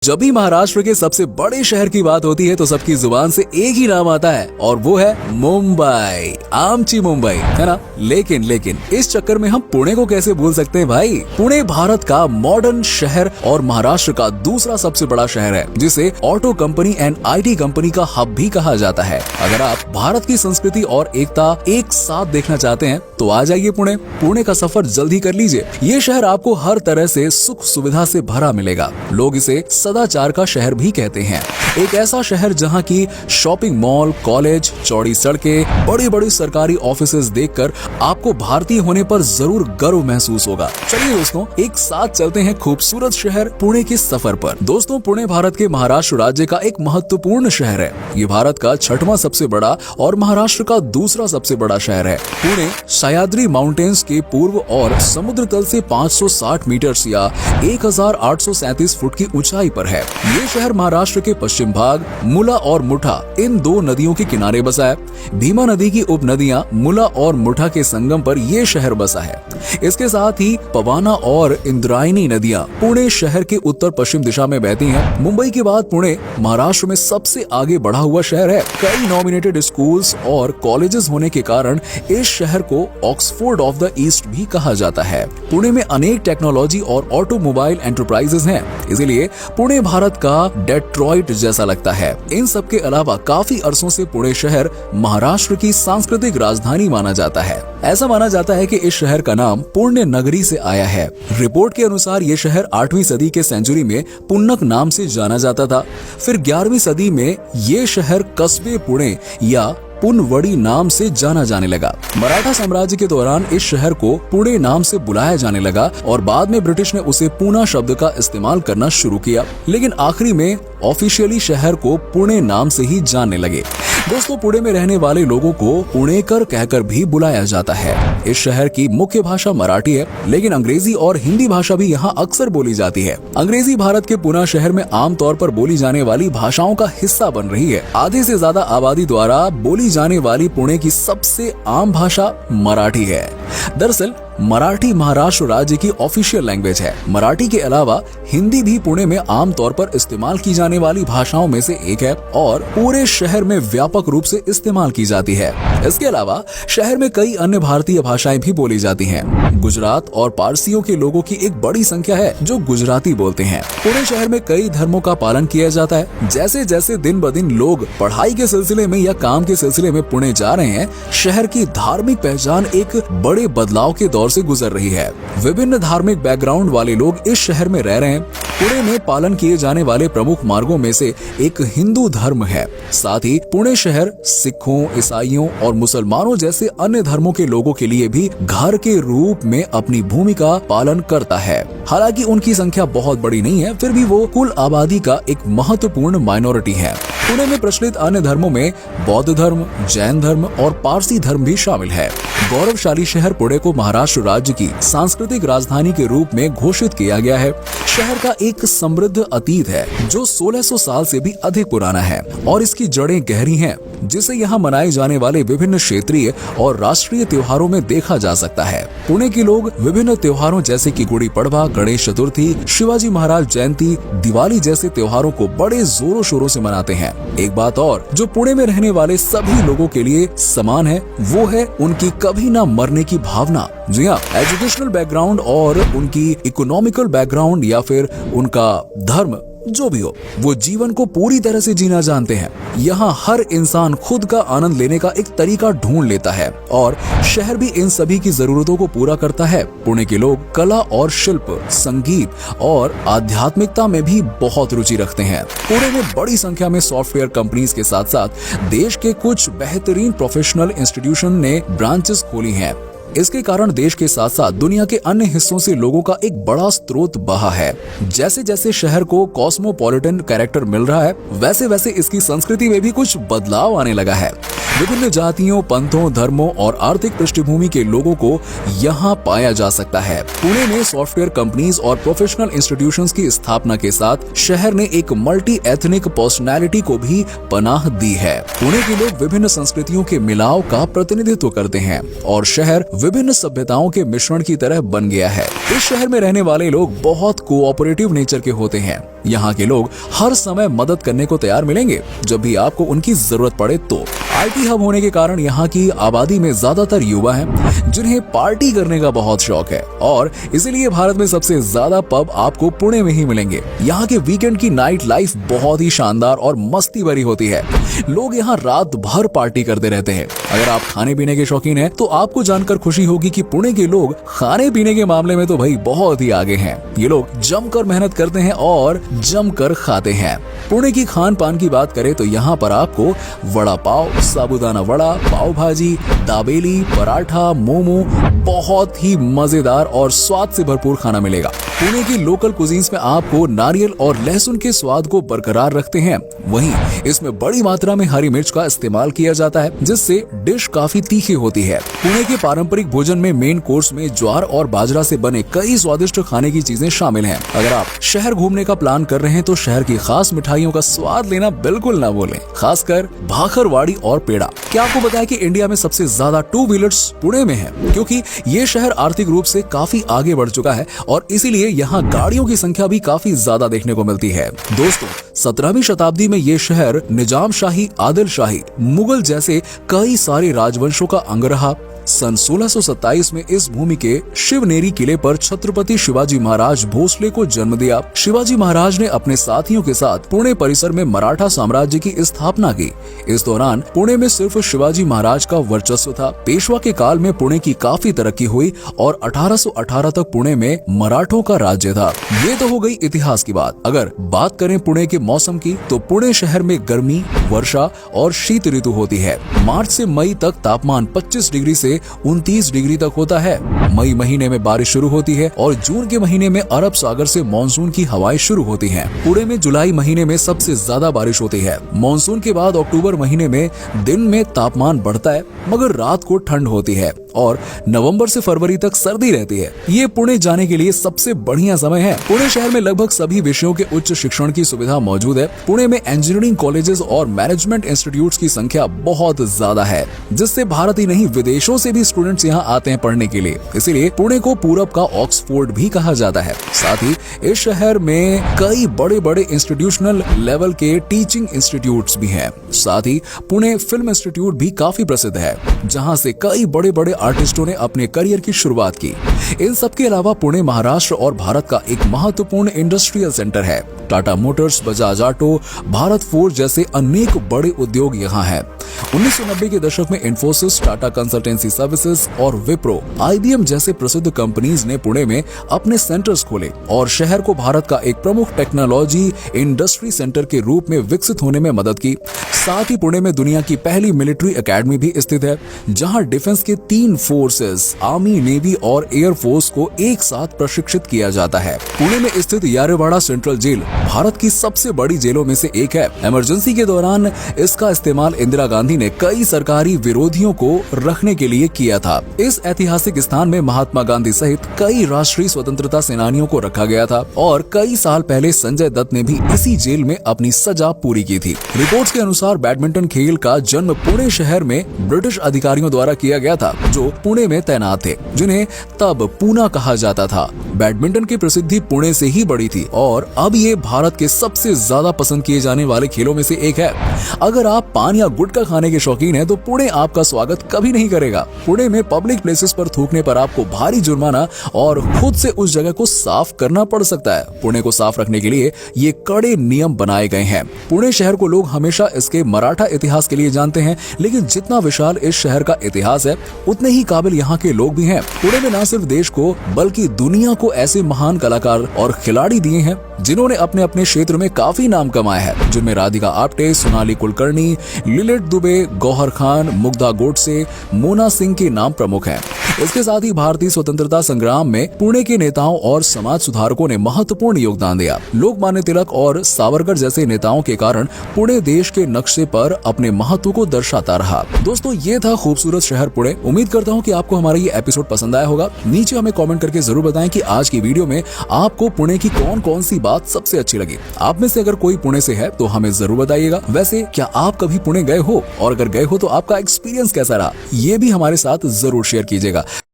जब भी महाराष्ट्र के सबसे बड़े शहर की बात होती है तो सबकी जुबान से एक ही नाम आता है और वो है मुंबई। आमची मुंबई, है ना। लेकिन इस चक्कर में हम पुणे को कैसे भूल सकते हैं भाई। पुणे भारत का मॉडर्न शहर और महाराष्ट्र का दूसरा सबसे बड़ा शहर है, जिसे auto company and IT company का हब भी कहा जाता है। अगर आप भारत की संस्कृति और एकता एक साथ देखना चाहते हैं तो आ जाइए पुणे। पुणे का सफर जल्दी कर लीजिए। ये शहर आपको हर तरह से सुख सुविधा से भरा मिलेगा। लोग इसे सदाचार का शहर भी कहते हैं। एक ऐसा शहर जहां की शॉपिंग मॉल, कॉलेज, चौड़ी सड़कें, बड़ी बड़ी सरकारी ऑफिसेज देखकर आपको भारतीय होने पर जरूर गर्व महसूस होगा। चलिए दोस्तों, एक साथ चलते हैं खूबसूरत शहर पुणे के सफर पर। दोस्तों, पुणे भारत के महाराष्ट्र राज्य का एक महत्वपूर्ण शहर है। ये भारत का 6वां सबसे बड़ा और महाराष्ट्र का दूसरा सबसे बड़ा शहर है। पुणे सह्याद्री माउंटेन्स के पूर्व और समुद्र तल से 560 मीटर या 1837 फुट की ऊंचाई पर है। ये शहर महाराष्ट्र के पश्चिम भाग मुला और मुठा इन दो नदियों के किनारे बसा है। भीमा नदी की उपनदियां मुला और मुठा के संगम पर ये शहर बसा है। इसके साथ ही पवाना और इंद्रायणी नदियां पुणे शहर के उत्तर पश्चिम दिशा में बहती हैं। मुंबई के बाद पुणे महाराष्ट्र में सबसे आगे बढ़ा हुआ शहर है। कई नॉमिनेटेड स्कूल्स और कॉलेजेस होने के कारण इस शहर को ऑक्सफोर्ड ऑफ द ईस्ट भी कहा जाता है। पुणे में अनेक टेक्नोलॉजी और ऑटोमोबाइल एंटरप्राइजेस हैं, इसीलिए पुणे भारत का डेट्रॉइट जैसा लगता है। इन सब के अलावा काफी अरसों से पुणे शहर महाराष्ट्र की सांस्कृतिक राजधानी माना जाता है। ऐसा माना जाता है कि इस शहर का नाम पुण्य नगरी से आया है। रिपोर्ट के अनुसार ये शहर 8वीं सदी के सेंचुरी में पुन्नक नाम से जाना जाता था। फिर 11वीं सदी में ये शहर कस्बे पुणे या पुनवड़ी नाम से जाना जाने लगा। मराठा साम्राज्य के दौरान इस शहर को पुणे नाम से बुलाया जाने लगा और बाद में ब्रिटिश ने उसे पूना शब्द का इस्तेमाल करना शुरू किया, लेकिन आखिरी में ऑफिशियली शहर को पुणे नाम से ही जानने लगे। दोस्तों, पुणे में रहने वाले लोगों को पुणेकर कहकर भी बुलाया जाता है। इस शहर की मुख्य भाषा मराठी है, लेकिन अंग्रेजी और हिंदी भाषा भी यहाँ अक्सर बोली जाती है। अंग्रेजी भारत के पुणे शहर में आमतौर पर बोली जाने वाली भाषाओं का हिस्सा बन रही है। आधे से ज्यादा आबादी द्वारा बोली जाने वाली पुणे की सबसे आम भाषा मराठी है। दरअसल मराठी महाराष्ट्र राज्य की ऑफिशियल लैंग्वेज है। मराठी के अलावा हिंदी भी पुणे में आमतौर पर इस्तेमाल की जाने वाली भाषाओं में से एक है और पूरे शहर में व्यापक रूप से इस्तेमाल की जाती है। इसके अलावा शहर में कई अन्य भारतीय भाषाएं भी बोली जाती हैं। गुजरात और पारसियों के लोगों की एक बड़ी संख्या है जो गुजराती बोलते हैं। पुणे शहर में कई धर्मों का पालन किया जाता है। जैसे जैसे दिन ब दिन लोग पढ़ाई के सिलसिले में या काम के सिलसिले में पुणे जा रहे हैं, शहर की धार्मिक पहचान एक बड़े बदलाव के दौर से गुजर रही है। विभिन्न धार्मिक बैकग्राउंड वाले लोग इस शहर में रह रहे हैं। पुणे में पालन किए जाने वाले प्रमुख मार्गों में से एक हिंदू धर्म है। साथ ही पुणे शहर सिखों, ईसाइयों और मुसलमानों जैसे अन्य धर्मों के लोगों के लिए भी घर के रूप में अपनी भूमिका पालन करता है। हालांकि उनकी संख्या बहुत बड़ी नहीं है, फिर भी वो कुल आबादी का एक महत्वपूर्ण माइनॉरिटी है। पुणे में प्रचलित अन्य धर्मों में बौद्ध धर्म, जैन धर्म और पारसी धर्म भी शामिल है। गौरवशाली शहर पुणे को महाराष्ट्र राज्य की सांस्कृतिक राजधानी के रूप में घोषित किया गया है। शहर का एक समृद्ध अतीत है जो 1600 साल से भी अधिक पुराना है और इसकी जड़ें गहरी हैं, जिसे यहाँ मनाए जाने वाले विभिन्न क्षेत्रीय और राष्ट्रीय त्योहारों में देखा जा सकता है। पुणे के लोग विभिन्न त्योहारों जैसे कि गुड़ी पड़वा, गणेश चतुर्थी, शिवाजी महाराज जयंती, दिवाली जैसे त्योहारों को बड़े जोरों शोरों से मनाते हैं। एक बात और जो पुणे में रहने वाले सभी लोगों के लिए समान है, वो है उनकी कभी ना मरने की भावना। जी हाँ, एजुकेशनल बैकग्राउंड और उनकी इकोनॉमिकल बैकग्राउंड या फिर उनका धर्म जो भी हो, वो जीवन को पूरी तरह से जीना जानते हैं। यहाँ हर इंसान खुद का आनंद लेने का एक तरीका ढूंढ लेता है और शहर भी इन सभी की जरूरतों को पूरा करता है। पुणे के लोग कला और शिल्प, संगीत और आध्यात्मिकता में भी बहुत रुचि रखते हैं। पुणे में बड़ी संख्या में सॉफ्टवेयर कंपनीज के साथ साथ देश के कुछ बेहतरीन प्रोफेशनल इंस्टीट्यूशन ने ब्रांचेस खोली हैं। इसके कारण देश के साथ साथ दुनिया के अन्य हिस्सों से लोगों का एक बड़ा स्रोत बहा है। जैसे जैसे शहर को कॉस्मोपॉलिटन कैरेक्टर मिल रहा है, वैसे वैसे इसकी संस्कृति में भी कुछ बदलाव आने लगा है। विभिन्न जातियों, पंथों, धर्मों और आर्थिक पृष्ठभूमि के लोगों को यहाँ पाया जा सकता है। पुणे में सॉफ्टवेयर कंपनीज और प्रोफेशनल इंस्टीट्यूशंस की स्थापना के साथ शहर ने एक मल्टी एथनिक पर्सनैलिटी को भी पनाह दी है। पुणे के लोग विभिन्न संस्कृतियों के मिलाव का प्रतिनिधित्व करते हैं और शहर विभिन्न सभ्यताओं के मिश्रण की तरह बन गया है। इस शहर में रहने वाले लोग बहुत कोऑपरेटिव नेचर के होते हैं। यहाँ के लोग हर समय मदद करने को तैयार मिलेंगे जब भी आपको उनकी जरूरत पड़े तो। आईटी हब होने के कारण यहाँ की आबादी में ज्यादातर युवा हैं जिन्हें पार्टी करने का बहुत शौक है और इसीलिए भारत में सबसे ज्यादा पब आपको पुणे में ही मिलेंगे। यहाँ के वीकेंड की नाइट लाइफ बहुत ही शानदार और मस्ती भरी होती है। लोग यहाँ रात भर पार्टी करते रहते हैं। अगर आप खाने पीने के शौकीन हैं तो आपको जानकर खुशी होगी कि पुणे के लोग खाने पीने के मामले में तो भाई बहुत ही आगे हैं। ये लोग जमकर मेहनत करते हैं और जमकर खाते हैं। पुणे की खान पान की बात करें तो यहाँ पर आपको वड़ा पाव, साबूदाना वड़ा, पाव भाजी, दाबेली, पराठा, मोमो, बहुत ही मजेदार और स्वाद से भरपूर खाना मिलेगा। पुणे की लोकल कुजीन्स में आपको नारियल और लहसुन के स्वाद को बरकरार रखते हैं। वहीं इसमें बड़ी मात्रा में हरी मिर्च का इस्तेमाल किया जाता है जिससे डिश काफी तीखी होती है। पुणे के पारंपरिक भोजन में मेन कोर्स में ज्वार और बाजरा से बने कई स्वादिष्ट खाने की चीजें शामिल हैं। अगर आप शहर घूमने का प्लान कर रहे हैं तो शहर की खास मिठाइयों का स्वाद लेना बिल्कुल ना भूलें, खासकर भाखरवाड़ी और पेड़ा। क्या आपको पता है कि इंडिया में सबसे ज्यादा टू व्हीलर्स पुणे में है, क्योंकि ये शहर आर्थिक रूप से काफी आगे बढ़ चुका है और इसीलिए यहाँ गाड़ियों की संख्या भी काफी ज्यादा देखने को मिलती है। दोस्तों, 17वीं शताब्दी में ये शहर निजाम शाही, आदिल शाही, मुगल जैसे कई सारे राजवंशों का अंग रहा। सन 1627 में इस भूमि के शिवनेरी किले पर छत्रपति शिवाजी महाराज भोसले को जन्म दिया। शिवाजी महाराज ने अपने साथियों के साथ पुणे परिसर में मराठा साम्राज्य की स्थापना की। इस दौरान पुणे में सिर्फ शिवाजी महाराज का वर्चस्व था। पेशवा के काल में पुणे की काफी तरक्की हुई और 1818 तक पुणे में मराठों का राज्य था। ये तो हो गई इतिहास की बात। अगर बात करें पुणे के मौसम की तो पुणे शहर में गर्मी, वर्षा और शीत ऋतु होती है। मार्च से मई तक तापमान 25 डिग्री से 29 डिग्री तक होता है। मई महीने में बारिश शुरू होती है और जून के महीने में अरब सागर से मानसून की हवाएं शुरू होती हैं। पुणे में जुलाई महीने में सबसे ज्यादा बारिश होती है। मानसून के बाद अक्टूबर महीने में दिन में तापमान बढ़ता है मगर रात को ठंड होती है और नवंबर से फरवरी तक सर्दी रहती है। ये पुणे जाने के लिए सबसे बढ़िया समय है। पुणे शहर में लगभग सभी विषयों के उच्च शिक्षण की सुविधा मौजूद है। पुणे में इंजीनियरिंग कॉलेजेस और मैनेजमेंट इंस्टीट्यूट्स की संख्या बहुत ज्यादा है, जिससे भारत ही नहीं विदेशों से भी स्टूडेंट्स यहाँ आते हैं पढ़ने के लिए। इसीलिए पुणे को पूरब का ऑक्सफोर्ड भी कहा जाता है। साथ ही इस शहर में कई बड़े बड़े इंस्टीट्यूशनल लेवल के टीचिंग इंस्टीट्यूट्स भी हैं। साथ ही पुणे फिल्म इंस्टीट्यूट भी काफी प्रसिद्ध है, जहाँ से कई बड़े बड़े आर्टिस्टों ने अपने करियर की शुरुआत की। इन सब के अलावा पुणे महाराष्ट्र और भारत का एक महत्वपूर्ण इंडस्ट्रियल सेंटर है। Tata Motors, Bajaj auto, Bharat forge जैसे अनेक बड़े उद्योग यहाँ हैं। 1990 के दशक में इन्फोसिस, टाटा कंसल्टेंसी सर्विसेज और विप्रो, IBM जैसे प्रसिद्ध कंपनीज ने पुणे में अपने सेंटर्स खोले और शहर को भारत का एक प्रमुख टेक्नोलॉजी इंडस्ट्री सेंटर के रूप में विकसित होने में मदद की। साथ ही पुणे में दुनिया की पहली मिलिट्री एकेडमी भी स्थित है, जहां डिफेंस के 3 फोर्सेस, आर्मी, नेवी और एयर फोर्स को एक साथ प्रशिक्षित किया जाता है। पुणे में स्थित यारेवाड़ा सेंट्रल जेल भारत की सबसे बड़ी जेलों में से एक है। इमरजेंसी के दौरान इसका इस्तेमाल इंदिरा गांधी ने कई सरकारी विरोधियों को रखने के लिए किया था। इस ऐतिहासिक स्थान में महात्मा गांधी सहित कई राष्ट्रीय स्वतंत्रता सेनानियों को रखा गया था और कई साल पहले संजय दत्त ने भी इसी जेल में अपनी सजा पूरी की थी। रिपोर्ट्स के अनुसार बैडमिंटन खेल का जन्म पुणे शहर में ब्रिटिश अधिकारियों द्वारा किया गया था, जो पुणे में तैनात थे, जिन्हें तब पूना कहा जाता था। बैडमिंटन की प्रसिद्धि पुणे से ही बढ़ी थी और अब ये भारत के सबसे ज्यादा पसंद किए जाने वाले खेलों में से एक है। अगर आप पान या गुटखा खाने के शौकीन हैं तो पुणे आपका स्वागत कभी नहीं करेगा। पुणे में पब्लिक प्लेसेस पर थूकने पर आपको भारी जुर्माना और खुद से उस जगह को साफ करना पड़ सकता है। पुणे को साफ रखने के लिए ये कड़े नियम बनाए गए हैं। पुणे शहर को लोग हमेशा इसके मराठा इतिहास के लिए जानते हैं, लेकिन जितना विशाल इस शहर का इतिहास है उतने ही काबिल यहाँ के लोग भी हैं। पुणे में न सिर्फ देश को बल्कि दुनिया को ऐसे महान कलाकार और खिलाड़ी दिए हैं जिन्होंने अपने अपने क्षेत्र में काफी नाम कमाया है, जिनमें राधिका आप्टे, सोनाली कुलकर्णी, लिलिट दुबे, गौहर खान, मुग्धा गोडसे, मोना सिंह के नाम प्रमुख हैं। इसके साथ ही भारतीय स्वतंत्रता संग्राम में पुणे के नेताओं और समाज सुधारकों ने महत्वपूर्ण योगदान दिया। लोकमान्य तिलक और सावरकर जैसे नेताओं के कारण पुणे देश के नक्शे पर अपने महत्व को दर्शाता रहा। दोस्तों, ये था खूबसूरत शहर पुणे। उम्मीद करता हूँ कि आपको हमारा ये एपिसोड पसंद आया होगा। नीचे हमें कमेंट करके जरूर बताएं कि आज की वीडियो में आपको पुणे की कौन कौन सी बात सबसे अच्छी लगी। आप में से अगर कोई पुणे से है तो हमें जरूर बताइएगा। वैसे क्या आप कभी पुणे गए हो, और अगर गए हो तो आपका एक्सपीरियंस कैसा रहा, ये भी हमारे साथ जरूर शेयर कीजिएगा।